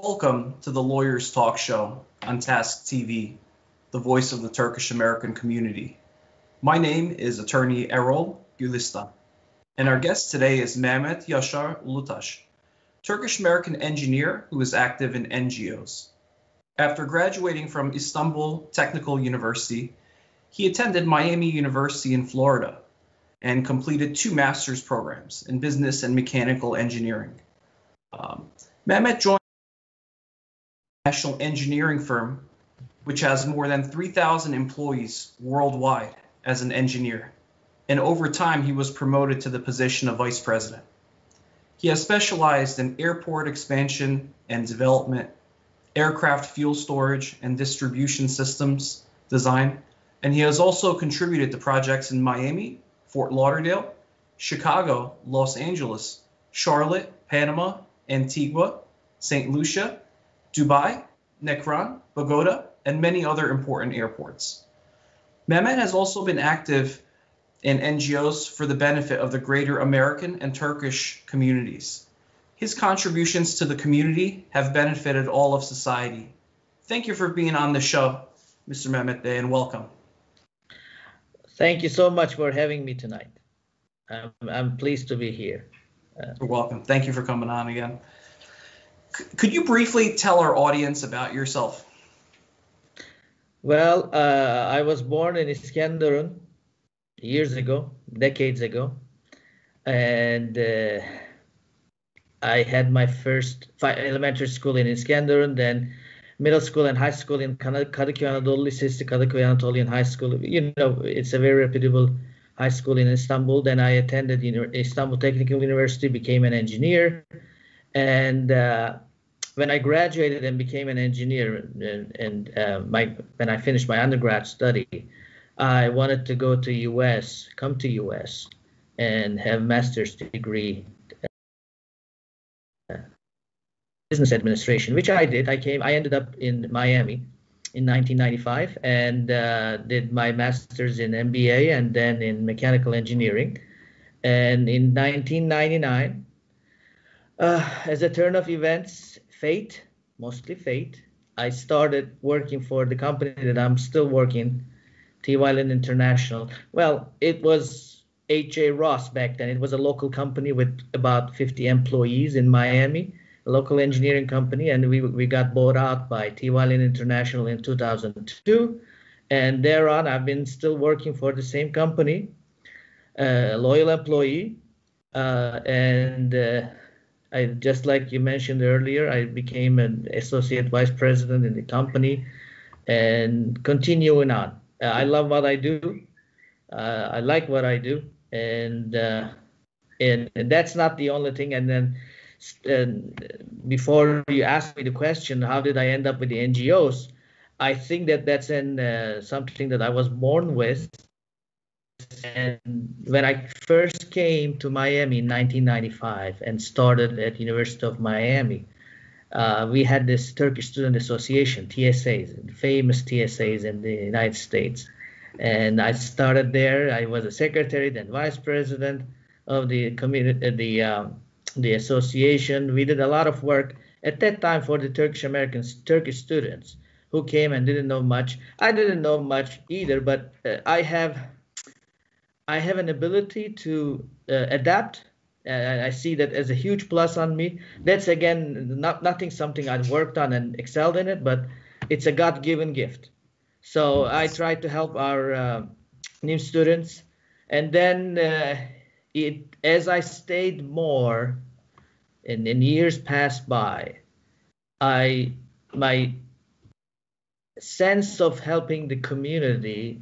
Welcome to the Lawyers Talk Show on TASCTV, the voice of the Turkish American community. My name is attorney Errol Gülistan, and our guest today is Mehmet Yaşar Ulutaş, Turkish American engineer who is active in NGOs. After graduating from Istanbul Technical University, he attended Miami University in Florida and completed 2 master's programs in business and mechanical engineering. Mehmet joined a national engineering firm which has more than 3,000 employees worldwide as an engineer, and over time he was promoted to the position of vice president. He has specialized in airport expansion and development, aircraft fuel storage and distribution systems design, and he has also contributed to projects in Miami, Fort Lauderdale, Chicago, Los Angeles, Charlotte, Panama, Antigua, St. Lucia, Dubai, Nekran, Bogota, and many other important airports. Mehmet has also been active in NGOs for the benefit of the greater American and Turkish communities. His contributions to the community have benefited all of society. Thank you for being on the show, Mr. Mehmet Bey, and welcome. Thank you so much for having me tonight. I'm pleased to be here. You're welcome. Thank you for coming on again. Could you briefly tell our audience about yourself? Well, I was born in Iskenderun years ago, decades ago, and I had my first elementary school in Iskenderun, then middle school and high school in Kadıköy Anadolu Lisesi, Kadıköy Anatolian High School. You know, it's a very reputable high school in Istanbul. Then I attended Istanbul Technical University, became an engineer. And when I graduated and became an engineer, when I finished my undergrad study, I wanted to go to come to US and have master's degree business administration, which I did. I ended up in Miami in 1995 and did my master's in MBA and then in mechanical engineering. And in 1999, as a turn of events, mostly fate, I started working for the company that I'm still working, TYLN International. Well, it was H.A. Ross back then. It was a local company with about 50 employees in Miami, a local engineering company, and we got bought out by TYLN International in 2002. And thereon, I've been still working for the same company, a loyal employee, I just like you mentioned earlier, I became an associate vice president in the company and continuing on. I love what I do. I like what I do. And that's not the only thing. And then before you ask me the question, how did I end up with the NGOs? I think that's something that I was born with. And when I first came to Miami in 1995 and started at University of Miami, we had this Turkish Student Association, TSAs, famous TSAs in the United States. And I started there. I was a secretary, then vice president of the community, the association. We did a lot of work at that time for the Turkish students who came and didn't know much. I didn't know much either, but I have an ability to adapt. I see that as a huge plus on me. That's again something I've worked on and excelled in it, but it's a God-given gift. So I try to help our new students, and then as I stayed more, and years passed by, my sense of helping the community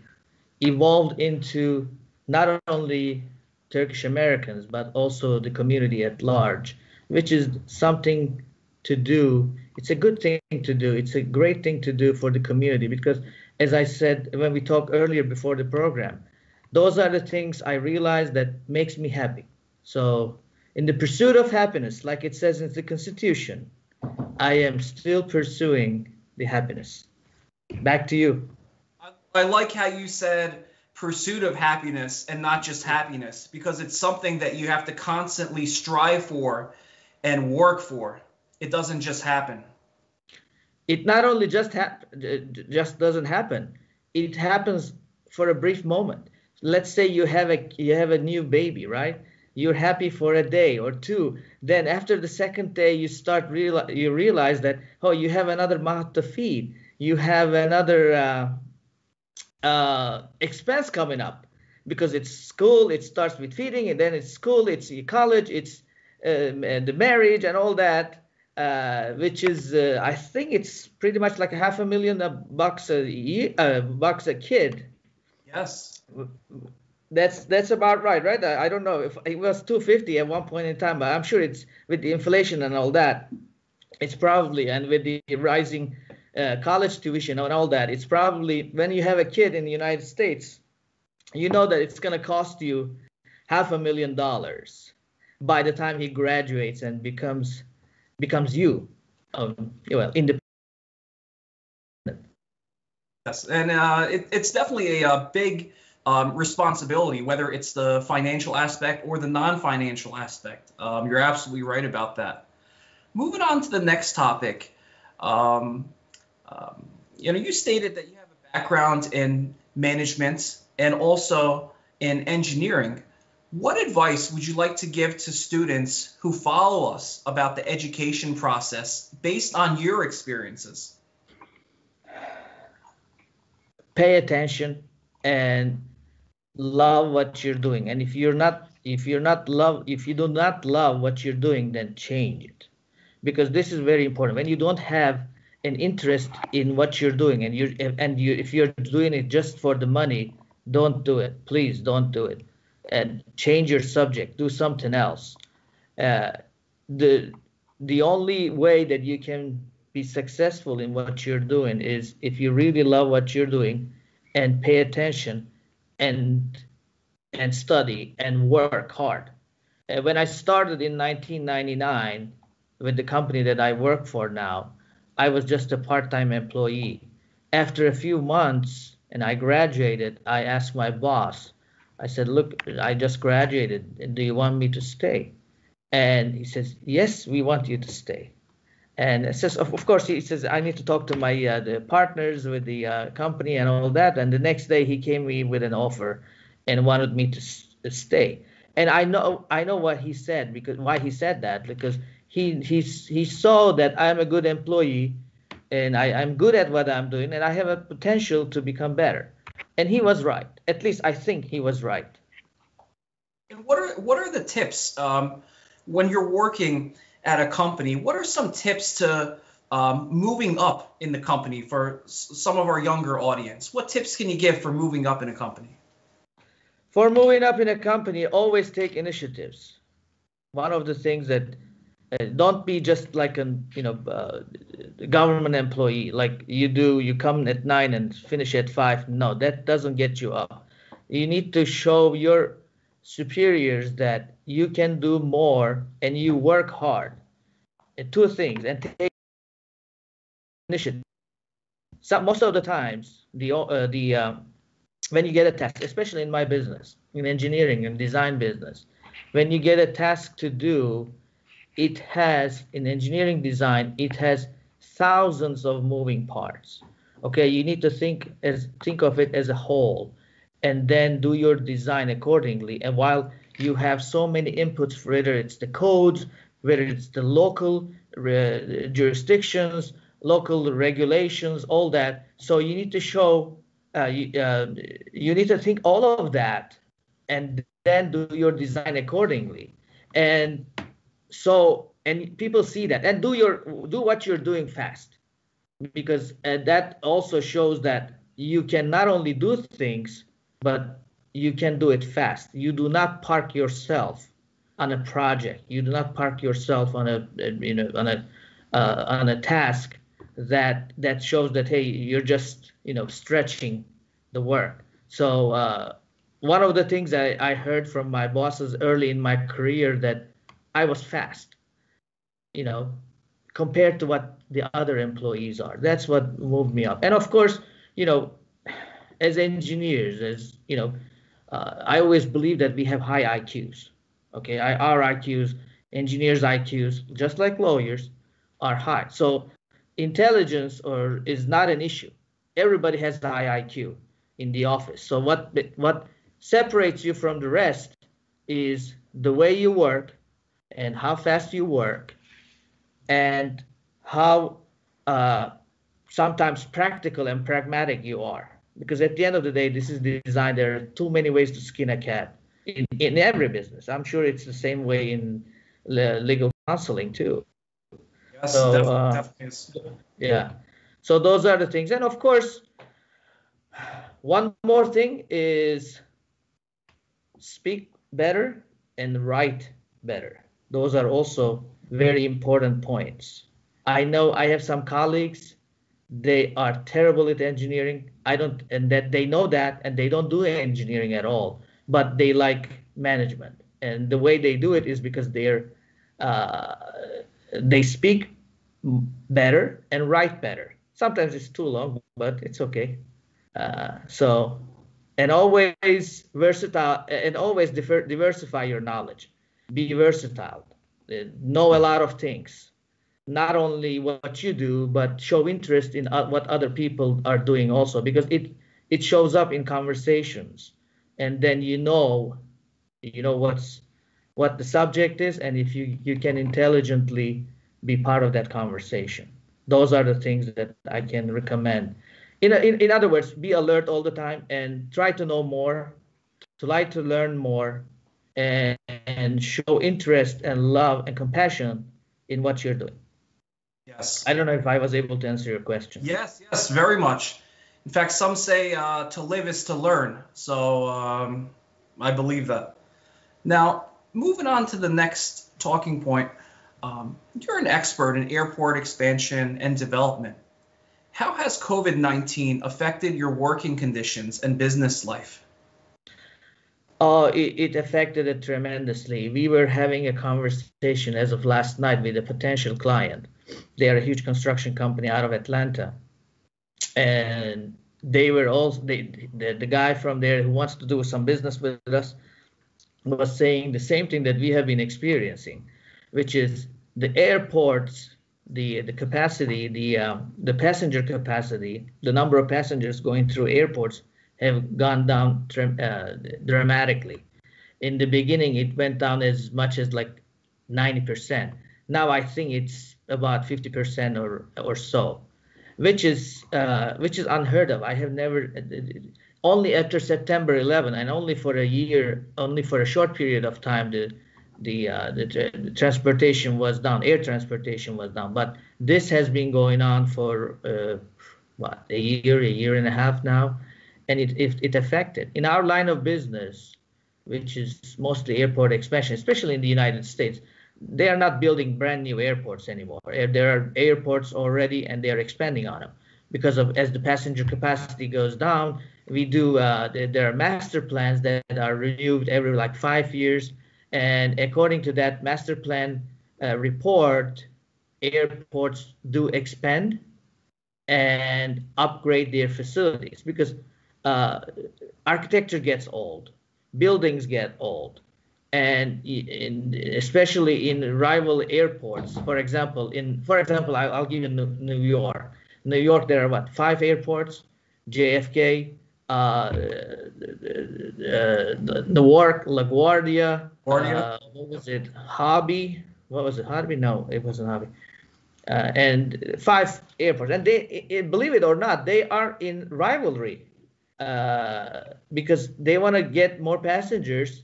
evolved into not only Turkish Americans, but also the community at large, which is something to do. It's a good thing to do. It's a great thing to do for the community because, as I said when we talked earlier before the program, those are the things I realize that makes me happy. So in the pursuit of happiness, like it says in the Constitution, I am still pursuing the happiness. Back to you. I like how you said pursuit of happiness and not just happiness, because it's something that you have to constantly strive for and work for. It doesn't just happen. it not only just doesn't happen, it happens for a brief moment. Let's say you have a new baby, right? You're happy for a day or two. Then after the second day, you realize that, oh, you have another mouth to feed. You have another expense coming up, because it's school. It starts with feeding, and then it's school, it's college, it's the marriage and all that, which is I think it's pretty much like $500,000 a year, bucks a kid. Yes. That's about right? I don't know if it was 250 at one point in time, but I'm sure it's with the inflation and all that. It's probably, and with the rising college tuition and all that, it's probably, when you have a kid in the United States, you know that it's going to cost you $500,000 by the time he graduates and becomes you, independent. Yes, and it's definitely a big responsibility, whether it's the financial aspect or the non-financial aspect. You're absolutely right about that. Moving on to the next topic, you stated that you have a background in management and also in engineering. What advice would you like to give to students who follow us about the education process based on your experiences? Pay attention and love what you're doing. And if you do not love what you're doing, then change it, because this is very important. When you don't have an interest in what you're doing, and if you're doing it just for the money, don't do it. Please don't do it. And change your subject. Do something else. The only way that you can be successful in what you're doing is if you really love what you're doing and pay attention and study and work hard. When I started in 1999 with the company that I work for now, I was just a part-time employee. After a few months and I graduated, I asked my boss, I said, look, I just graduated. Do you want me to stay? And he says, yes, we want you to stay. And it says, of course, he says, I need to talk to my the partners with the company and all that. And the next day he came me with an offer and wanted me to stay. And I know what he said, why he said that, because he saw that I'm a good employee and I'm good at what I'm doing and I have a potential to become better. And he was right. At least I think he was right. And what are the tips when you're working at a company? What are some tips to moving up in the company for some of our younger audience? What tips can you give for moving up in a company? For moving up in a company, always take initiatives. One of the things that don't be just like a government employee, like you come at 9 and finish at 5. No, that doesn't get you up. You need to show your superiors that you can do more and you work hard. Two things, and take initiative. Most of the times, when you get a task, especially in my business, in engineering and design business, when you get a task to do, in engineering design, it has thousands of moving parts. Okay, you need to think of it as a whole, and then do your design accordingly. And while you have so many inputs, whether it's the codes, whether it's the local jurisdictions, local regulations, all that, so you need to show, you need to think all of that, and then do your design accordingly. And people see that, and do what you're doing fast, because that also shows that you can not only do things, but you can do it fast. You do not park yourself on a project. You do not park yourself on a task that shows that, hey, you're just stretching the work. So one of the things I heard from my bosses early in my career, that I was fast, compared to what the other employees are. That's what moved me up. And of course, as engineers, I always believe that we have high IQs. Okay, our IQs, engineers' IQs, just like lawyers, are high. So intelligence is not an issue. Everybody has the high IQ in the office. So what separates you from the rest is the way you work and how fast you work and how sometimes practical and pragmatic you are. Because at the end of the day, this is design. There are too many ways to skin a cat in every business. I'm sure it's the same way in legal counseling too. Yes, So, definitely is. yeah. So those are the things. And of course, one more thing is speak better and write better. Those are also very important points. I know I have some colleagues, they are terrible at engineering. And that they know that, and they don't do engineering at all, but they like management. And the way they do it is because they speak better and write better. Sometimes it's too long, but it's okay. And always versatile, and always diversify your knowledge. Be versatile. Know a lot of things. Not only what you do, but show interest in what other people are doing also, because it shows up in conversations, and then you know what the subject is, and if you can intelligently be part of that conversation. Those are the things that I can recommend. In other words, be alert all the time and try to know more, try to learn more, and show interest and love and compassion in what you're doing. Yes. I don't know if I was able to answer your question. Yes, very much. In fact, some say to live is to learn. So I believe that. Now, moving on to the next talking point. You're an expert in airport expansion and development. How has COVID-19 affected your working conditions and business life? It affected it tremendously. We were having a conversation as of last night with a potential client. They are a huge construction company out of Atlanta. And they were also, the guy from there who wants to do some business with us was saying the same thing that we have been experiencing, which is the airports, the capacity, the passenger capacity, the number of passengers going through airports have gone down dramatically. In the beginning, it went down as much as like 90%. Now I think it's about 50% or so, which is unheard of. I have never, only after September 11, and only for a year, only for a short period of time, the transportation was down, air transportation was down. But this has been going on for a year and a half now, and it affected. In our line of business, which is mostly airport expansion, especially in the United States, they are not building brand new airports anymore. There are airports already, and they are expanding on them because of, as the passenger capacity goes down, we do there are master plans that are renewed every like 5 years, and according to that master plan report, airports do expand and upgrade their facilities because architecture gets old, buildings get old. And especially in rival airports, for example, I'll give you New York. New York, there are what, 5 airports? JFK, Newark, LaGuardia. What was it? Hobby? What was it? Hobby? No, it wasn't Hobby. And 5 airports, and they, believe it or not, they are in rivalry because they want to get more passengers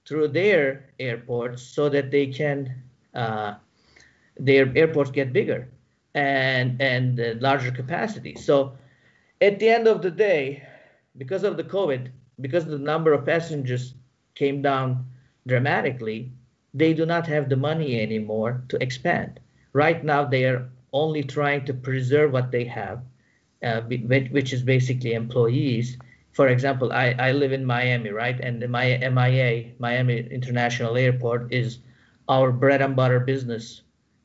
through their airports so that they can their airports get bigger and larger capacity. So at the end of the day, because of the COVID, because the number of passengers came down dramatically, they do not have the money anymore to expand. Right now, they are only trying to preserve what they have, which is basically employees. For example, I live in Miami, right? And the MIA, Miami International Airport, is our bread and butter business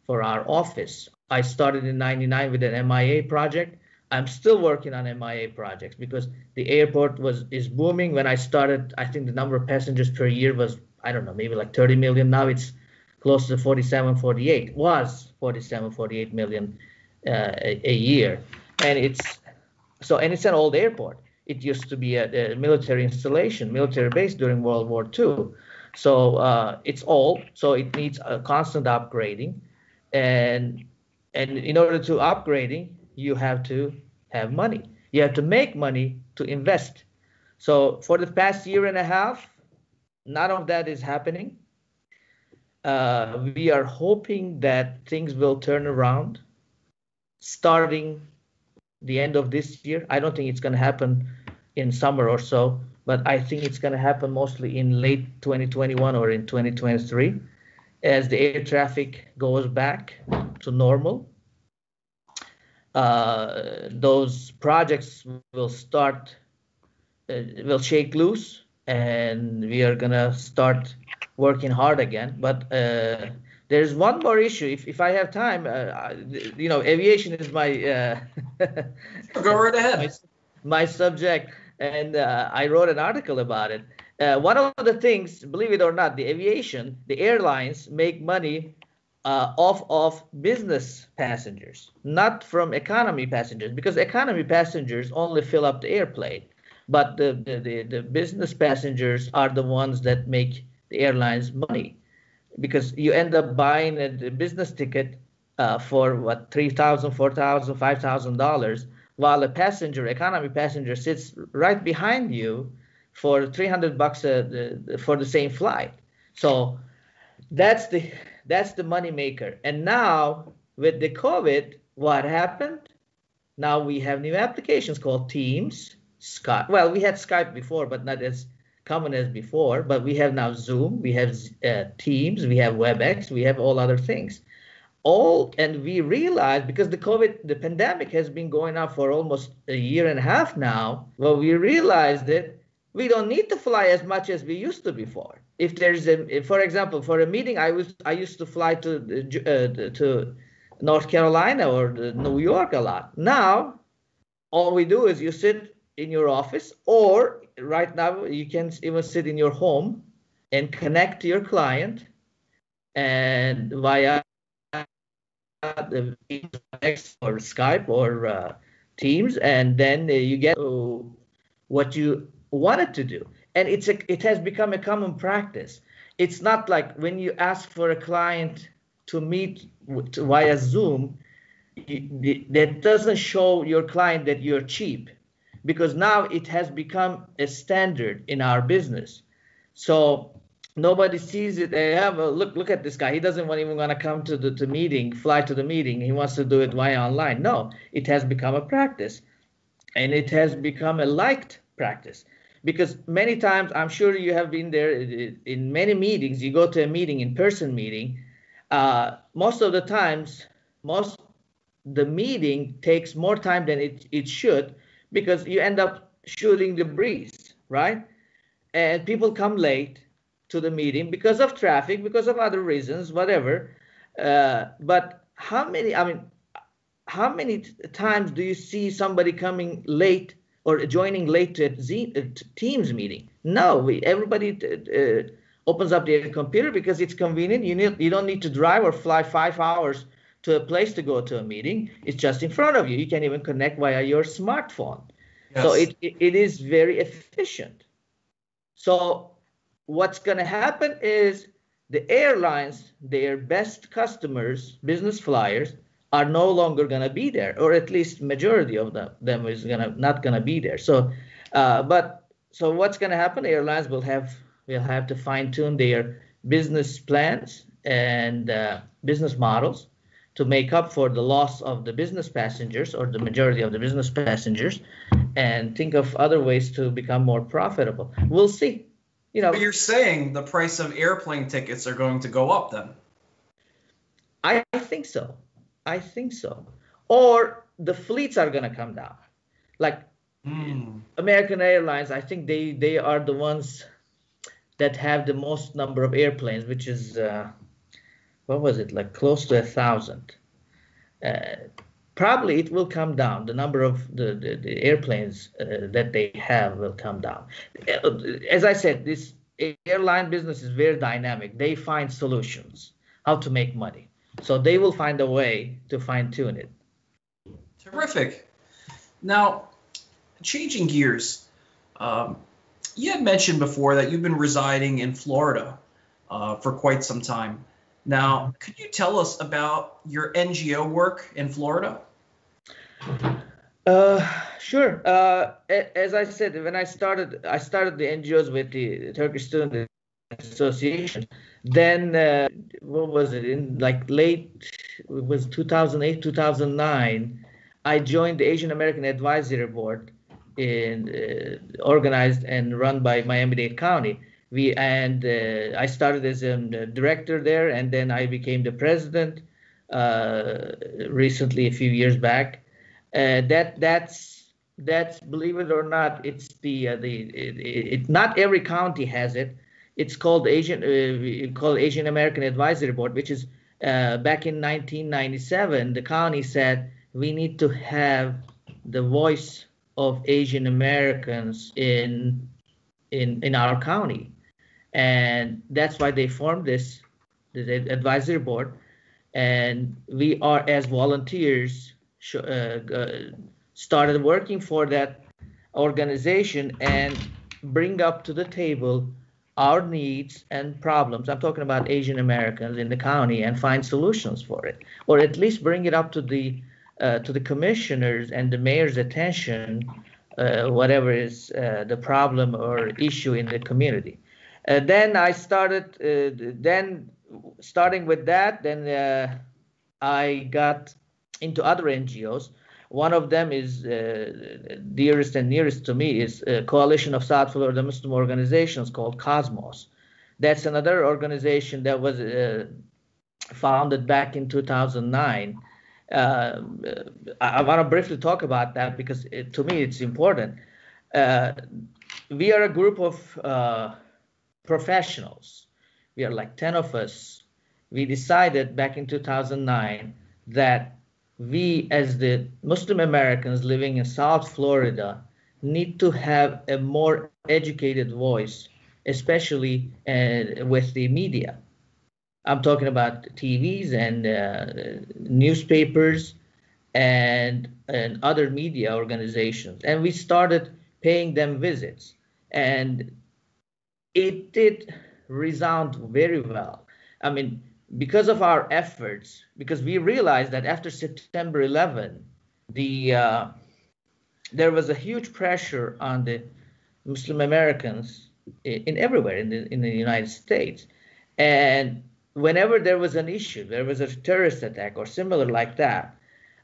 for our office. I started in '99 with an MIA project. I'm still working on MIA projects because the airport is booming. When I started, I think the number of passengers per year was, I don't know, maybe like 30 million. Now it's close to 47, 48 million a year, and it's an old airport. It used to be a military installation, military base during World War II. So it's old, so it needs a constant upgrading, and in order to upgrading, you have to have money. You have to make money to invest. So for the past year and a half, none of that is happening. We are hoping that things will turn around starting the end of this year. I don't think it's going to happen in summer or so, but I think it's going to happen mostly in late 2021 or in 2023 as the air traffic goes back to normal. Those projects will start, will shake loose, and we are going to start working hard again. But there's one more issue. If I have time, aviation is my go right ahead. My subject, and I wrote an article about it. One of the things, believe it or not, the airlines make money off of business passengers, not from economy passengers, because economy passengers only fill up the airplane, but the business passengers are the ones that make the airlines money, because you end up buying a business ticket for what, $3,000, $4,000, $5,000, while a economy passenger, sits right behind you for $300 for the same flight. So that's the money maker. And now with the COVID, what happened? Now we have new applications called Teams, Skype. Well, we had Skype before, but not as common as before. But we have now Zoom, we have Teams, we have WebEx, we have all other things. And we realized, because the pandemic has been going on for almost a year and a half now, well, we realized that we don't need to fly as much as we used to before. If there's for example, for a meeting, I used to fly to North Carolina or New York a lot. Now, all we do is you sit in your office, or right now you can even sit in your home and connect to your client and via the X or Skype or Teams, and then you get what you wanted to do. And it has become a common practice. It's not like when you ask for a client to meet via Zoom, that doesn't show your client that you're cheap, because now it has become a standard in our business. So nobody sees it. They have a look at this guy. He doesn't even want to come to the meeting, fly to the meeting. He wants to do it via online. No, it has become a practice, and it has become a liked practice. Because many times, I'm sure you have been there in many meetings, you go to a meeting, in-person meeting, most of the times, the meeting takes more time than it should, because you end up shooting the breeze, right? And people come late to the meeting because of traffic, because of other reasons, whatever. But how many times do you see somebody coming late or joining late to a Teams meeting? No, everybody opens up their computer because it's convenient. You don't need to drive or fly 5 hours to a place to go to a meeting. It's just in front of you. You can even connect via your smartphone. Yes. So it is very efficient. So what's going to happen is the airlines, their best customers, business flyers, are no longer going to be there, or at least majority of them is not going to be there. So, so what's going to happen? Airlines will have to fine tune their business plans and business models to make up for the loss of the business passengers, or the majority of the business passengers, and think of other ways to become more profitable. We'll see. But you're saying the price of airplane tickets are going to go up then? I think so. I think so. Or the fleets are going to come down. Like American Airlines, I think they are the ones that have the most number of airplanes, which is, what was it, like close to 1,000. Probably it will come down. The number of the airplanes that they have will come down. As I said, this airline business is very dynamic. They find solutions, how to make money. So they will find a way to fine tune it. Terrific. Now, changing gears, you had mentioned before that you've been residing in Florida for quite some time. Now, could you tell us about your NGO work in Florida? Sure. As I said, when I started the NGOs with the Turkish Student Association. Then, what was it? In like it was 2008, 2009, I joined the Asian American Advisory Board, organized and run by Miami-Dade County. I started as a director there, and then I became the president recently, a few years back. That's believe it or not, it's not every county has it. It's called Asian American Advisory Board, which is back in 1997. The county said we need to have the voice of Asian Americans in our county, and that's why they formed this advisory board. And we are, as volunteers, started working for that organization and bring up to the table our needs and problems. I'm talking about Asian Americans in the county, and find solutions for it, or at least bring it up to the commissioners and the mayor's attention, whatever is the problem or issue in the community. Then I started. Starting with that, then I got into other NGOs. One of them is dearest and nearest to me is a coalition of South Florida Muslim organizations called Cosmos. That's another organization that was founded back in 2009. I want to briefly talk about that because to me it's important. We are a group of professionals. We are like 10 of us. We decided back in 2009 that we, as the Muslim Americans living in South Florida, need to have a more educated voice, especially with the media. I'm talking about TVs and newspapers and other media organizations. And we started paying them visits. And it did resound very well. I mean, because of our efforts, because we realized that after September 11, there was a huge pressure on the Muslim Americans everywhere in the United States. And whenever there was an issue, there was a terrorist attack or similar like that,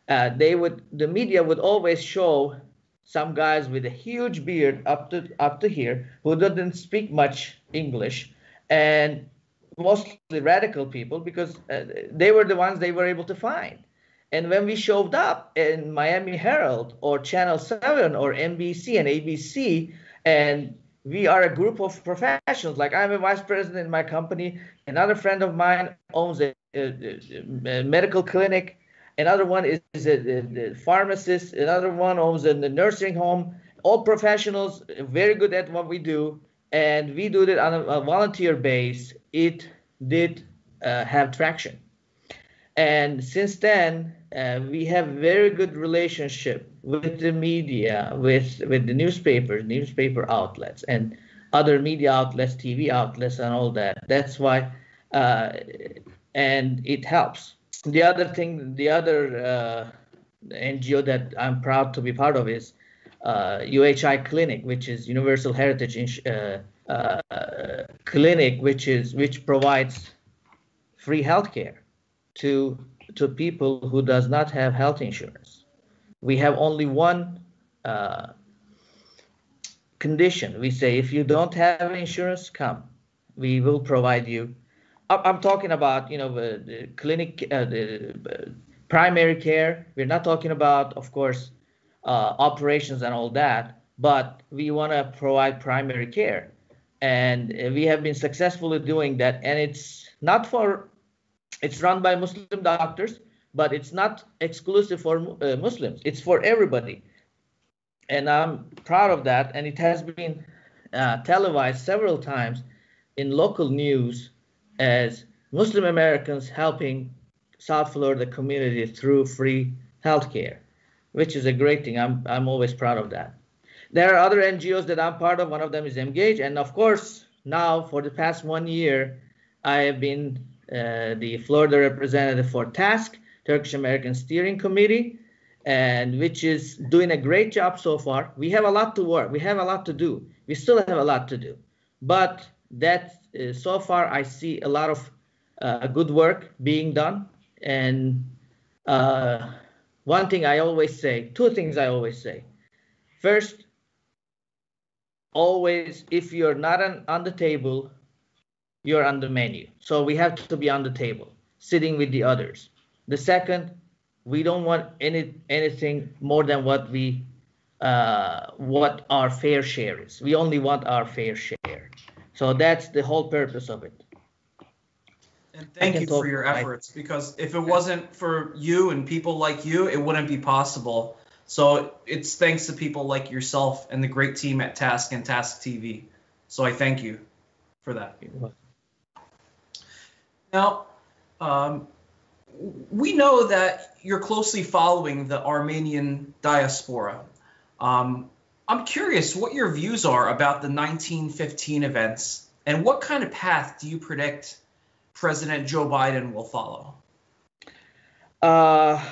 the media would always show some guys with a huge beard up to here who didn't speak much English, and mostly radical people, because they were the ones they were able to find. And when we showed up in Miami Herald or Channel 7 or NBC and ABC, and we are a group of professionals, like I'm a vice president in my company, another friend of mine owns a medical clinic, another one is a pharmacist, another one owns a nursing home, all professionals, very good at what we do, and we do it on a volunteer base. It did have traction. And since then, we have very good relationship with the media, with the newspaper outlets, and other media outlets, TV outlets, and all that. That's why, and it helps. The other NGO that I'm proud to be part of is UHI Clinic, which is Universal Heritage Clinic, which provides free healthcare to people who does not have health insurance. We have only one condition. We say, if you don't have insurance, come. We will provide you. I'm talking about, the clinic, the primary care. We're not talking about, of course, operations and all that, but we want to provide primary care. And we have been successfully doing that. And it's run by Muslim doctors, but it's not exclusive for Muslims. It's for everybody. And I'm proud of that. And it has been televised several times in local news as Muslim Americans helping South Florida community through free healthcare. which is a great thing. I'm always proud of that. There are other NGOs that I'm part of. One of them is Engage, and of course, now for the past 1 year, I have been the Florida representative for TASC, Turkish American Steering Committee, and which is doing a great job so far. We have a lot to work. We have a lot to do. We still have a lot to do, but that so far I see a lot of good work being done. And one thing I always say, two things I always say. First, always, if you're not on the table, you're on the menu. So we have to be on the table, sitting with the others. The second, we don't want anything more than what our fair share is. We only want our fair share. So that's the whole purpose of it. And thank you for your efforts, because if it wasn't for you and people like you, it wouldn't be possible. So it's thanks to people like yourself and the great team at TASC and TASCTV. So I thank you for that. Now, we know that you're closely following the Armenian diaspora. I'm curious what your views are about the 1915 events, and what kind of path do you predict President Joe Biden will follow? I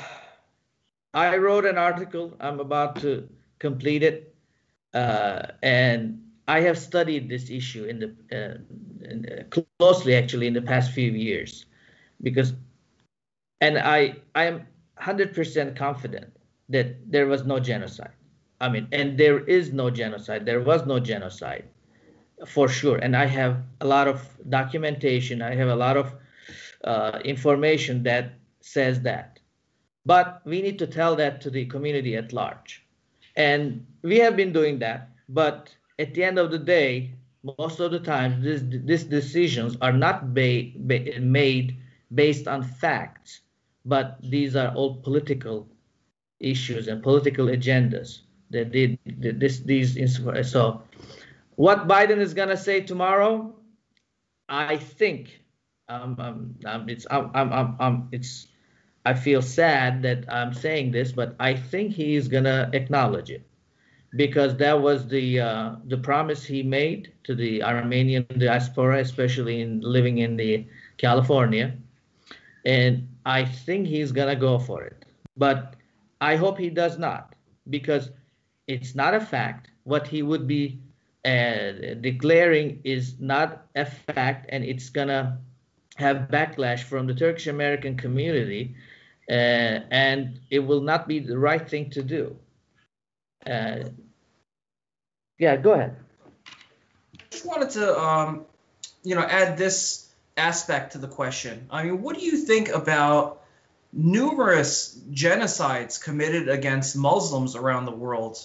wrote an article. I'm about to complete it, and I have studied this issue closely, actually, in the past few years, and I am 100% confident that there was no genocide. I mean, and there is no genocide. There was no genocide, for sure. And I have a lot of documentation. I have a lot of information that says that. But we need to tell that to the community at large. And we have been doing that. But at the end of the day, most of the time, these decisions are not made based on facts, but these are all political issues and political agendas. So what Biden is going to say tomorrow, I think I feel sad that I'm saying this, but I think he is going to acknowledge it, because that was the promise he made to the Armenian diaspora, especially living in the California, and I think he's going to go for it. But I hope he does not, because it's not a fact. What he would be declaring is not a fact, and it's going to have backlash from the Turkish American community, and it will not be the right thing to do. Yeah, go ahead. I just wanted to, add this aspect to the question. I mean, what do you think about numerous genocides committed against Muslims around the world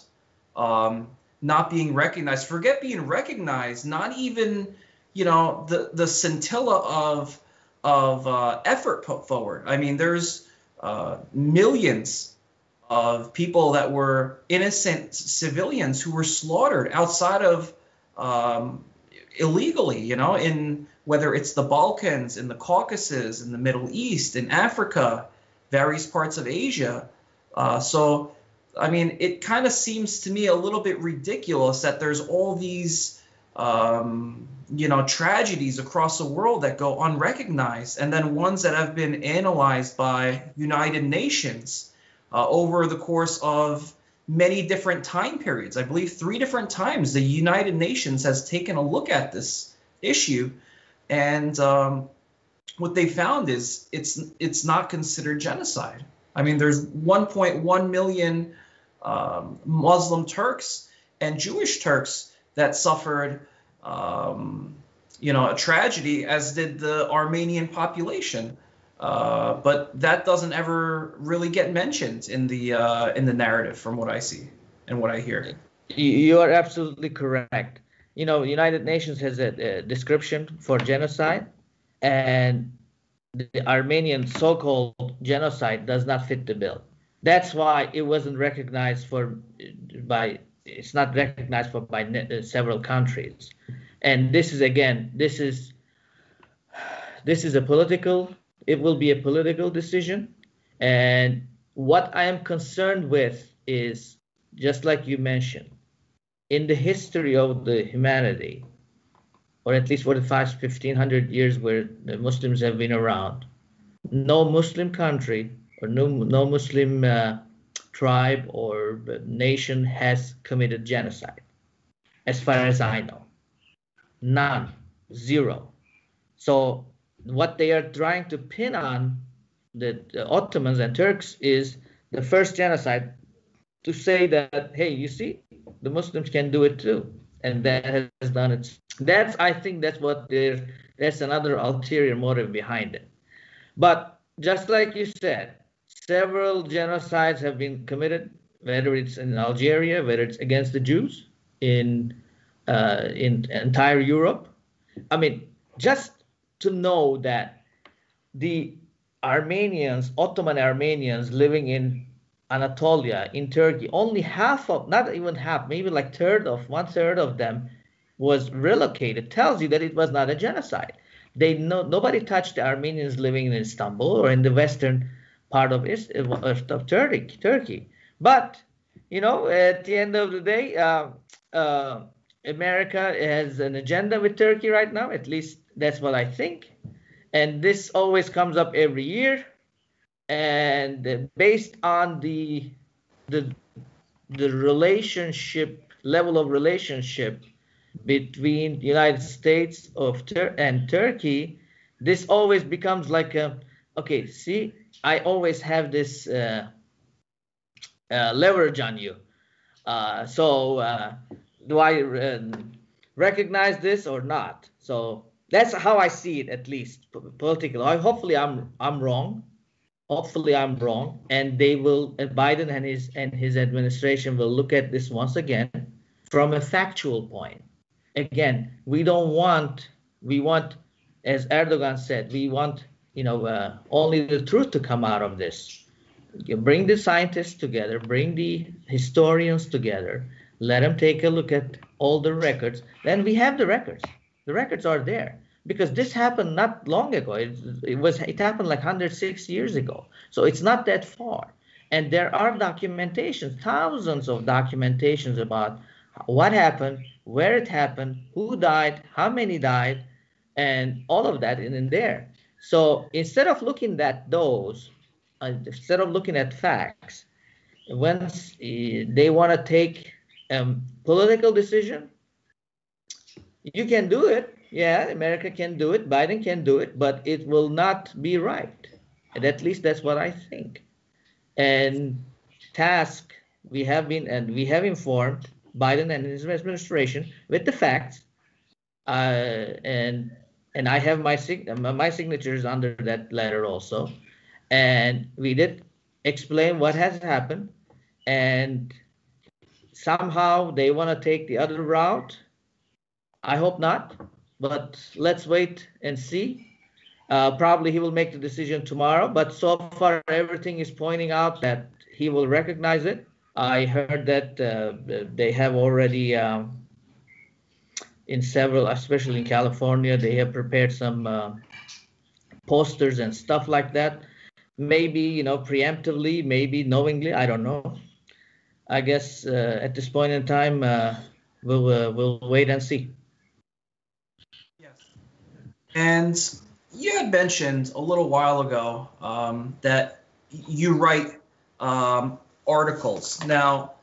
not being recognized? Forget being recognized, not even, the scintilla of effort put forward. I mean, there's millions of people that were innocent civilians who were slaughtered outside of illegally, in whether it's the Balkans, in the Caucasus, in the Middle East, in Africa, various parts of Asia. So, I mean, it kind of seems to me a little bit ridiculous that there's all these, tragedies across the world that go unrecognized, and then ones that have been analyzed by United Nations over the course of many different time periods. I believe 3 different times the United Nations has taken a look at this issue, and what they found is it's not considered genocide. I mean, there's 1.1 million Muslim Turks and Jewish Turks that suffered, a tragedy, as did the Armenian population. But that doesn't ever really get mentioned in the narrative, from what I see and what I hear. You are absolutely correct. United Nations has a description for genocide, and the Armenian so-called genocide does not fit the bill. That's why it wasn't recognized by several countries. And this is a political. It will be a political decision, and What I am concerned with is, just like you mentioned, in the history of the humanity, or at least for the past 1500 years where the Muslims have been around, no Muslim country or no Muslim tribe or nation has committed genocide, as far as I know. None. Zero. So what they are trying to pin on the Ottomans and Turks is the first genocide, to say that, hey, you see, the Muslims can do it too, and that has done it. I think that's another ulterior motive behind it. But just like you said, several genocides have been committed, whether it's in Algeria, whether it's against the Jews in entire Europe. I mean, just to know that the Armenians, Ottoman Armenians living in Anatolia, in Turkey, only half of, not even half, maybe like one third of them was relocated, tells you that it was not a genocide. Nobody touched the Armenians living in Istanbul or in the western part of Turkey. But, at the end of the day, America has an agenda with Turkey right now. At least that's what I think. And this always comes up every year. And based on the level of relationship between the United States and Turkey, this always becomes like okay, see, I always have this leverage on you. So do I recognize this or not? So that's how I see it, at least politically. Hopefully I'm wrong. Hopefully I'm wrong, and Biden and his administration will look at this once again from a factual point. Again, we want, as Erdogan said, we want, only the truth to come out of this. You bring the scientists together, bring the historians together, let them take a look at all the records. Then we have the records. The records are there. Because this happened not long ago. It happened like 106 years ago. So it's not that far. And there are documentations, thousands of documentations about what happened, where it happened, who died, how many died, and all of that in there. So instead of looking at those, instead of looking at facts, once they want to take a political decision, you can do it. Yeah, America can do it, Biden can do it, but it will not be right. And at least that's what I think. And TASC, we have informed Biden and his administration with the facts, and I have my signatures under that letter also. And we did explain what has happened, and somehow they want to take the other route. I hope not. But let's wait and see. Probably he will make the decision tomorrow. But so far, everything is pointing out that he will recognize it. I heard that they have already, in several, especially in California, they have prepared some posters and stuff like that. Maybe, preemptively, maybe knowingly, I don't know. I guess at this point in time, we'll wait and see. And you had mentioned a little while ago that you write articles. Now,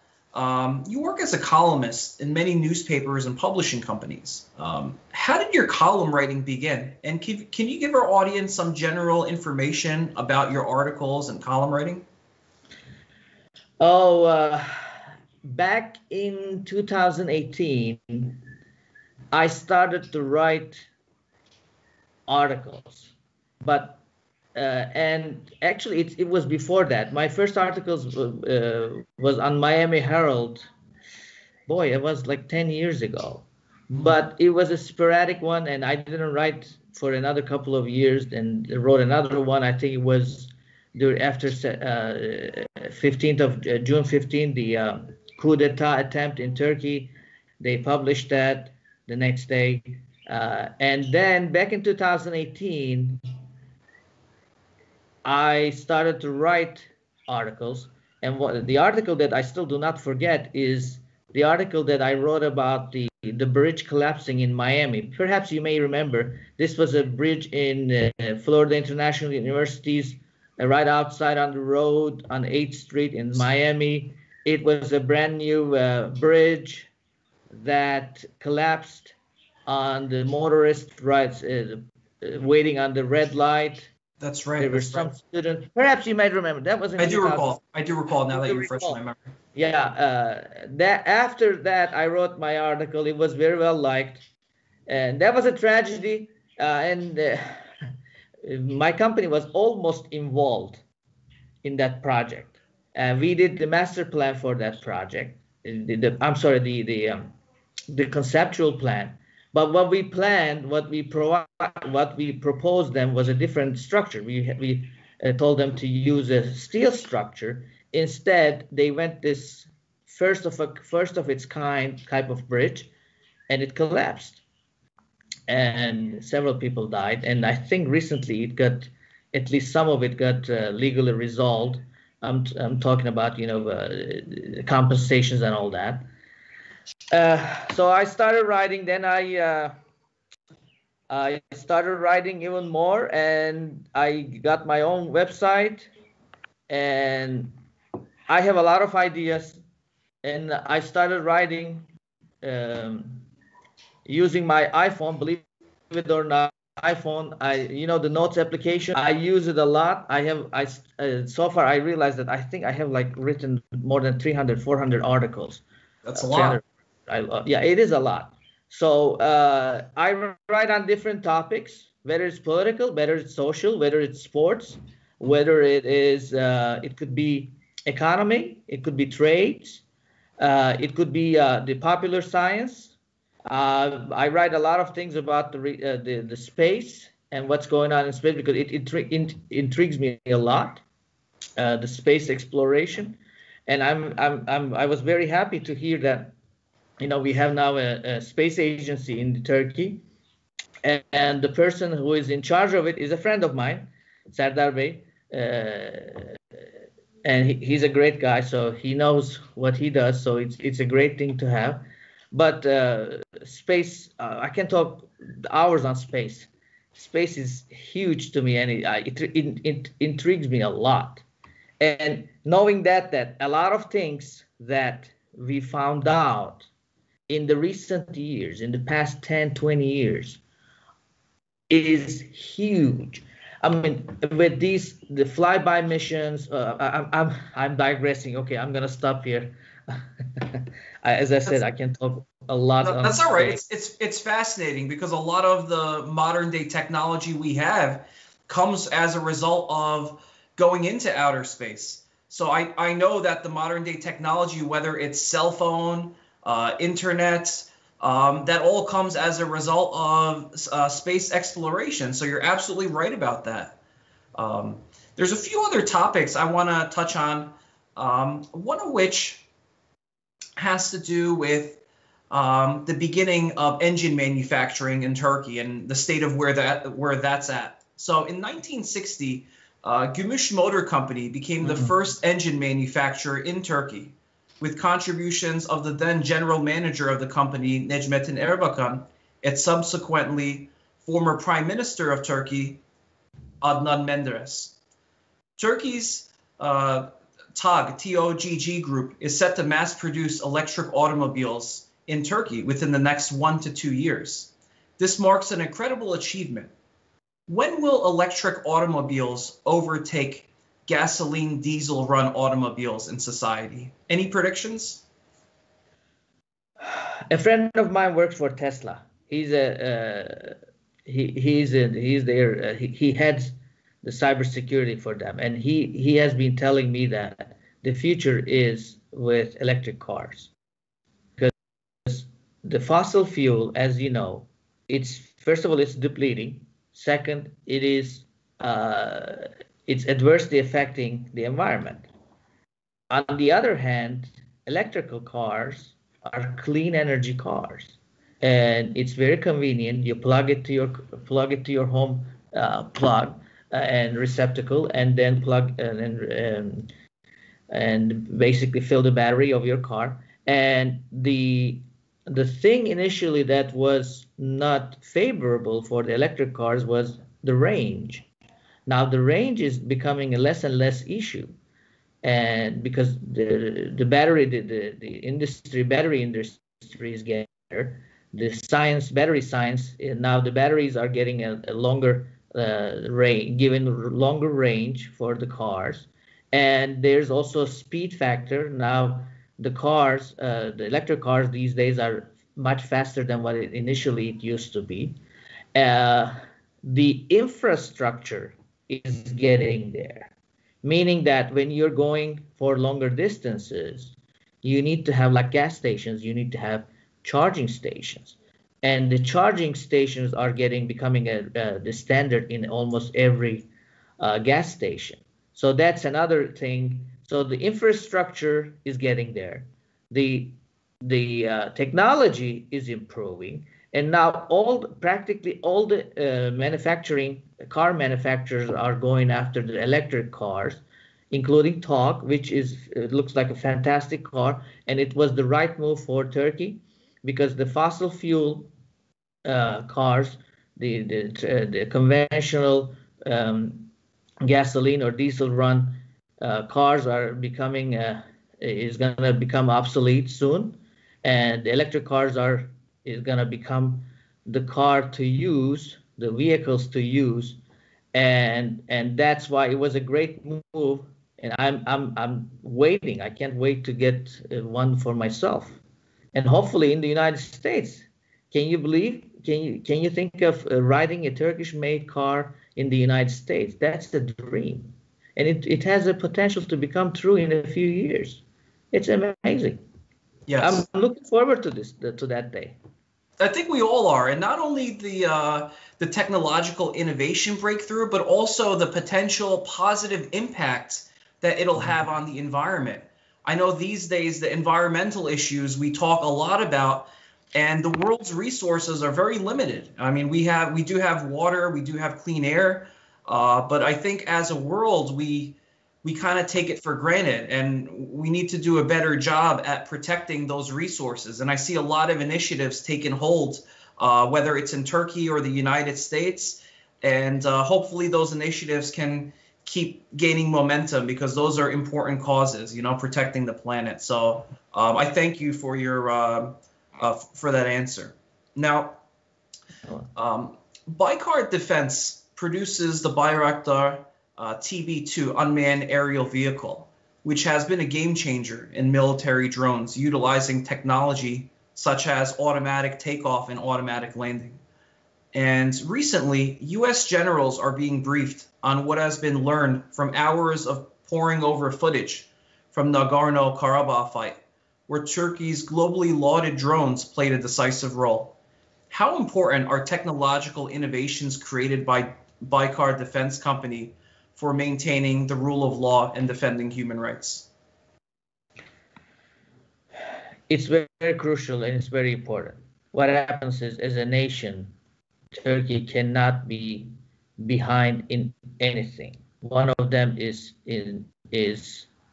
you work as a columnist in many newspapers and publishing companies. How did your column writing begin? And can you give our audience some general information about your articles and column writing? Back in 2018, I started to write articles, but and actually it was before that. My first articles was on Miami Herald. Boy, it was like 10 years ago, but it was a sporadic one, and I didn't write for another couple of years, and wrote another one. I think it was after 15th of June 15, the coup d'etat attempt in Turkey. They published that the next day. And then back in 2018, I started to write articles. And the article that I still do not forget is the article that I wrote about the bridge collapsing in Miami. Perhaps you may remember, this was a bridge in Florida International University's right outside on the road on 8th Street in Miami. It was a brand new bridge that collapsed on the motorist rides, waiting on the red light. That's right. There were some students. Perhaps you might remember. That was in I do recall. I do recall now that you refresh my memory. Yeah. That after that, I wrote my article. It was very well liked, and that was a tragedy. My company was almost involved in that project. We did the master plan for that project. I'm sorry, the conceptual plan. But what we planned, what we proposed them was a different structure. We told them to use a steel structure. Instead, they went this first of its kind type of bridge, and it collapsed, and several people died. And I think recently it got, at least some of it got legally resolved. I'm talking about compensations and all that. So I started writing. Then I started writing even more, and I got my own website, and I have a lot of ideas, and I started writing using my iPhone. Believe it or not, iPhone. The notes application. I use it a lot. So far I realized that I think I have written more than 300, 400 articles. That's a lot. Yeah, it is a lot. So I write on different topics, whether it's political, whether it's social, whether it's sports, whether it is, it could be economy, it could be trades, it could be the popular science. I write a lot of things about the space and what's going on in space, because it intrigues me a lot, the space exploration. And I was very happy to hear that we have now a space agency in Turkey, and the person who is in charge of it is a friend of mine, Serdar Bey, and he's a great guy, so he knows what he does, so it's a great thing to have. But space, I can talk hours on space. Space is huge to me, and it intrigues me a lot. And knowing that a lot of things that we found out in the recent years, in the past 10, 20 years, is huge. I mean, with the flyby missions, I'm digressing. Okay, I'm gonna stop here. As I said, I can talk a lot. No, that's all right. It's fascinating, because a lot of the modern day technology we have comes as a result of going into outer space. So I know that the modern day technology, whether it's cell phone, internet, that all comes as a result of space exploration. So you're absolutely right about that. There's a few other topics I want to touch on, one of which has to do with the beginning of engine manufacturing in Turkey and the state of where that's at. So in 1960, Gümüş Motor Company became the first engine manufacturer in Turkey, with contributions of the then general manager of the company, Necmettin Erbakan, and subsequently former Prime Minister of Turkey, Adnan Menderes. Turkey's TOGG, TOGG group, is set to mass produce electric automobiles in Turkey within the next 1 to 2 years. This marks an incredible achievement. When will electric automobiles overtake gasoline diesel run automobiles in society? Any predictions? A friend of mine works for Tesla. He heads the cybersecurity for them, and he has been telling me that the future is with electric cars, because the fossil fuel, as you know, it's first of all, it's depleting. Second, it's adversely affecting the environment. On the other hand, electrical cars are clean energy cars, and it's very convenient. You plug it to your home plug and receptacle, and then plug and and basically fill the battery of your car. And the thing initially that was not favorable for the electric cars was the range. Now the range is becoming a less and less issue, and because the battery battery industry is getting better, the battery science, now the batteries are getting a longer range, given longer range for the cars, and there's also a speed factor. Now the cars, the electric cars these days are much faster than what initially it used to be. The infrastructure is getting there, meaning that when you're going for longer distances, you need to have like gas stations, you need to have charging stations, and the charging stations are becoming the standard in almost every gas station. So that's another thing. So the infrastructure is getting there, the technology is improving, and now practically all the car manufacturers are going after the electric cars, including TOGG, which looks like a fantastic car, and it was the right move for Turkey, because the fossil fuel cars, the conventional gasoline or diesel run cars are is going to become obsolete soon, and the electric cars is going to become the vehicles to use, and that's why it was a great move. And I'm waiting. I can't wait to get one for myself, and hopefully in the United States. Can you believe? Can you think of riding a Turkish-made car in the United States? That's the dream, and it has a potential to become true in a few years. It's amazing. Yes. I'm looking forward to that day. I think we all are, and not only the technological innovation breakthrough, but also the potential positive impact that it'll have on the environment. I know these days the environmental issues we talk a lot about, and the world's resources are very limited. I mean, we do have water, we do have clean air, but I think as a world we kind of take it for granted, and we need to do a better job at protecting those resources. And I see a lot of initiatives taking hold, whether it's in Turkey or the United States, and hopefully those initiatives can keep gaining momentum, because those are important causes, protecting the planet. So I thank you for for that answer. Now, Baykar Defense produces the Bayraktar TB2 unmanned aerial vehicle, which has been a game changer in military drones, utilizing technology such as automatic takeoff and automatic landing. And recently, U.S. generals are being briefed on what has been learned from hours of poring over footage from Nagorno-Karabakh fight, where Turkey's globally lauded drones played a decisive role. How important are technological innovations created by Baykar Defense Company for maintaining the rule of law and defending human rights? It's very, very crucial, and it's very important. What happens is, as a nation, Turkey cannot be behind in anything. One of them is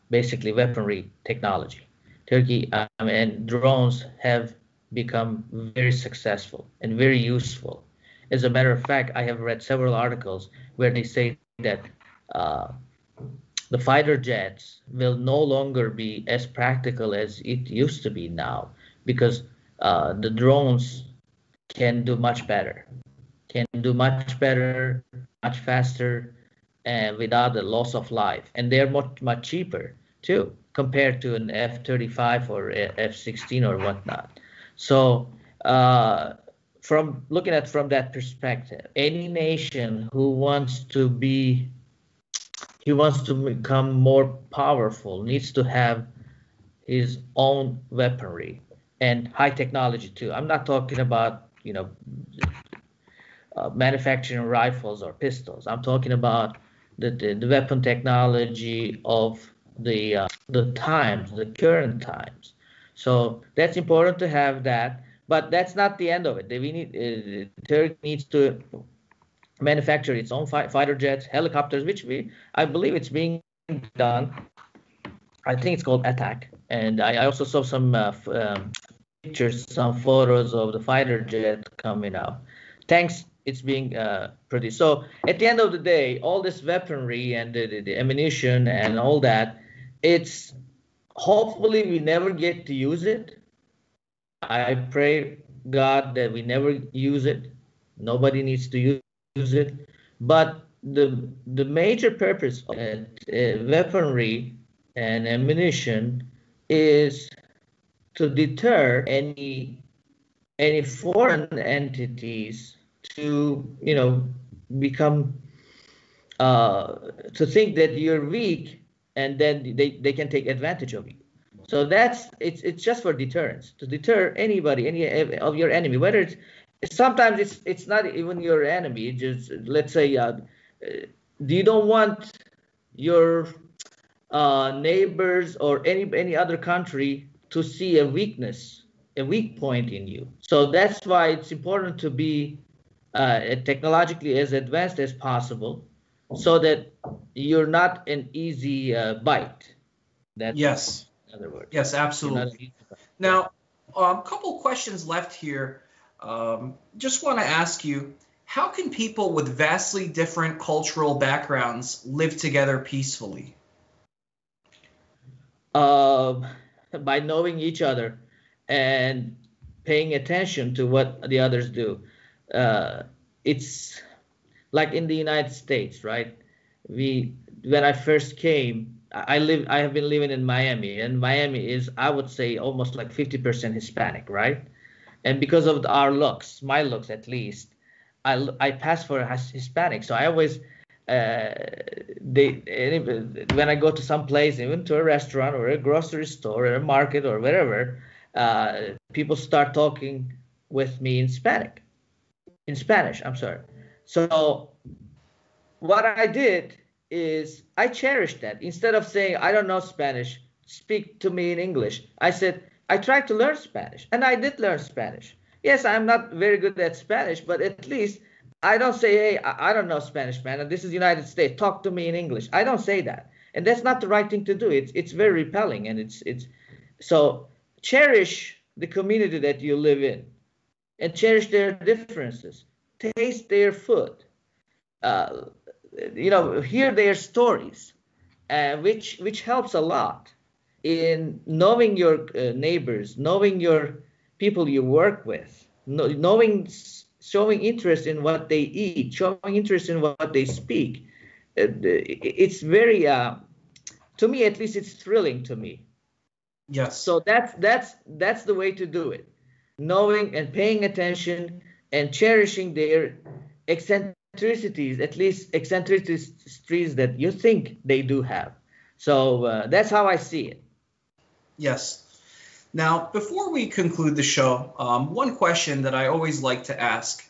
basically weaponry technology. Turkey and drones have become very successful and very useful. As a matter of fact, I have read several articles where they say that the fighter jets will no longer be as practical as it used to be now, because the drones can do much better, much faster, and without the loss of life. And they're much cheaper too, compared to an F-35 or F-16 or whatnot. So from looking at from that perspective, any nation who wants to become more powerful needs to have his own weaponry and high technology too. I'm not talking about manufacturing rifles or pistols. I'm talking about the weapon technology of the current times. So that's important to have that, but that's not the end of it. Turkey needs to manufacture its own fighter jets, helicopters, which I believe it's being done. I think it's called Attack. And I also saw some pictures, some photos of the fighter jet coming out. Tanks, it's being produced. So at the end of the day, all this weaponry and the ammunition and all that, it's hopefully we never get to use it. I pray God that we never use it. Nobody needs to use it. But the major purpose of weaponry and ammunition is to deter any foreign entities to become to think that you're weak, and then they can take advantage of you. So it's just for deterrence, to deter anybody, any of your enemy, whether sometimes it's not even your enemy. Just let's say you don't want your neighbors or any other country to see a weak point in you. So that's why it's important to be technologically as advanced as possible, so that you're not an easy bite. Yes. In other words. Yes, absolutely. Now, a couple questions left here. Just want to ask you, how can people with vastly different cultural backgrounds live together peacefully? By knowing each other and paying attention to what the others do. It's like in the United States, right? When I first came, I have been living in Miami, and Miami is, I would say, almost like 50% Hispanic, right? And because of our looks, my looks at least, I pass for Hispanic. So I always when I go to some place, even to a restaurant or a grocery store or a market or wherever, people start talking with me in Spanish, I'm sorry. So what I did is I cherished that. Instead of saying, I don't know Spanish, speak to me in English, I said, I tried to learn Spanish, and I did learn Spanish. Yes, I'm not very good at Spanish, but at least I don't say, hey, I don't know Spanish, man. This is the United States. Talk to me in English. I don't say that. And that's not the right thing to do. It's very repelling. And so cherish the community that you live in and cherish their differences. Taste their food. Hear their stories, which helps a lot in knowing your neighbors, knowing your people you work with, showing interest in what they eat, showing interest in what they speak. It's very, to me at least, it's thrilling to me. Yes. So that's the way to do it. Knowing and paying attention and cherishing their eccentricities, at least eccentricities that you think they do have. So that's how I see it. Yes. Now, before we conclude the show, one question that I always like to ask: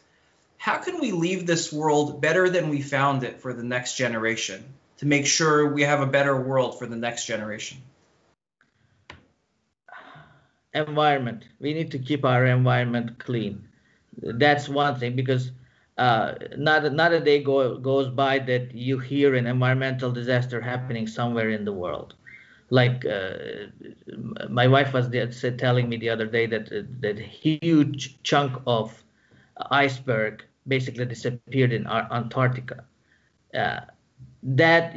how can we leave this world better than we found it for the next generation, to make sure we have a better world for the next generation? Environment. We need to keep our environment clean. That's one thing, because not a day goes by that you hear an environmental disaster happening somewhere in the world. Like my wife was telling me the other day that huge chunk of iceberg basically disappeared in Antarctica. That's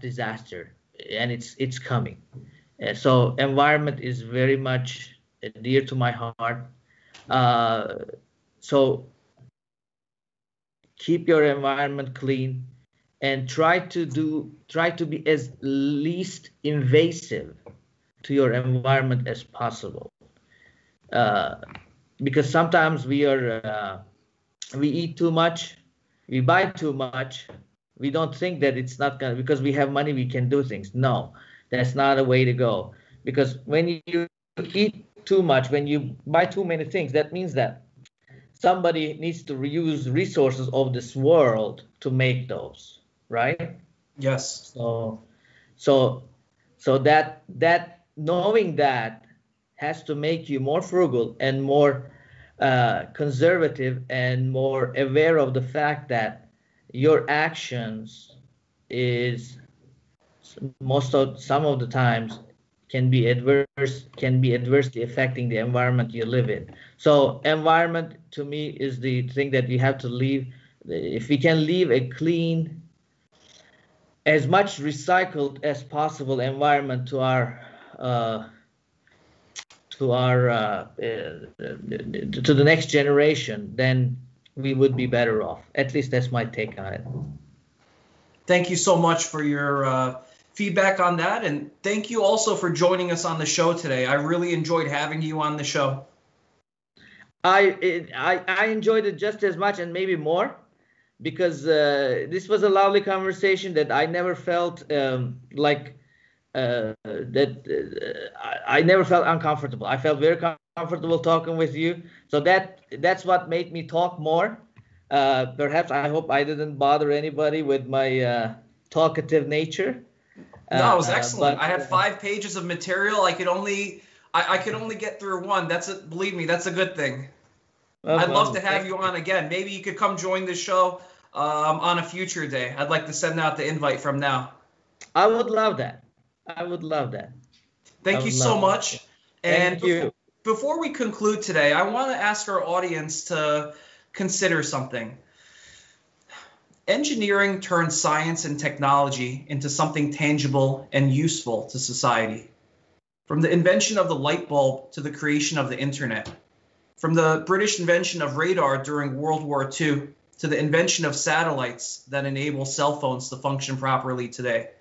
disaster, and it's coming. So environment is very much dear to my heart. So keep your environment clean, and try to be as least invasive to your environment as possible. Because sometimes we eat too much, we buy too much, we don't think that it's not gonna, because we have money we can do things. No, that's not a way to go. Because when you eat too much, when you buy too many things, that means that somebody needs to reuse resources of this world to make those, right? Yes. So that knowing that has to make you more frugal and more conservative and more aware of the fact that your actions is some of the times can be adversely affecting the environment you live in. So environment to me is the thing that you have to leave. If we can leave a clean, as much recycled as possible environment to the next generation, then we would be better off. At least that's my take on it. Thank you so much for your feedback on that, and thank you also for joining us on the show today. I really enjoyed having you on the show. I enjoyed it just as much and maybe more, because this was a lovely conversation that I never felt I never felt uncomfortable. I felt very comfortable talking with you. So that's what made me talk more. Perhaps I hope I didn't bother anybody with my talkative nature. No, it was excellent. I had 5 pages of material. I could only get through one. Believe me, that's a good thing. I'd love to have you on again. Maybe you could come join the show on a future day. I'd like to send out the invite from now. I would love that. Thank you so much. And thank you. Before we conclude today, I want to ask our audience to consider something. Engineering turns science and technology into something tangible and useful to society. From the invention of the light bulb to the creation of the internet. From the British invention of radar during World War II to the invention of satellites that enable cell phones to function properly today.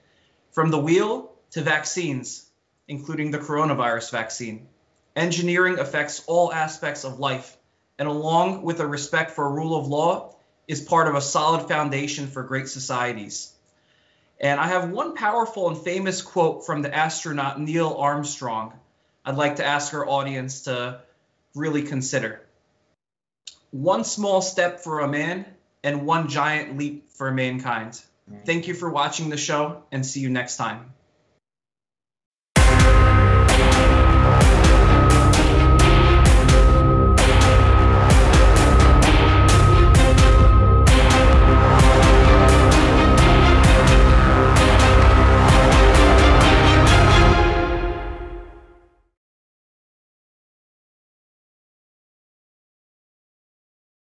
From the wheel to vaccines, including the coronavirus vaccine. Engineering affects all aspects of life, and along with a respect for rule of law, is part of a solid foundation for great societies. And I have one powerful and famous quote from the astronaut Neil Armstrong I'd like to ask our audience to really consider. One small step for a man and one giant leap for mankind. Thank you for watching the show, and see you next time.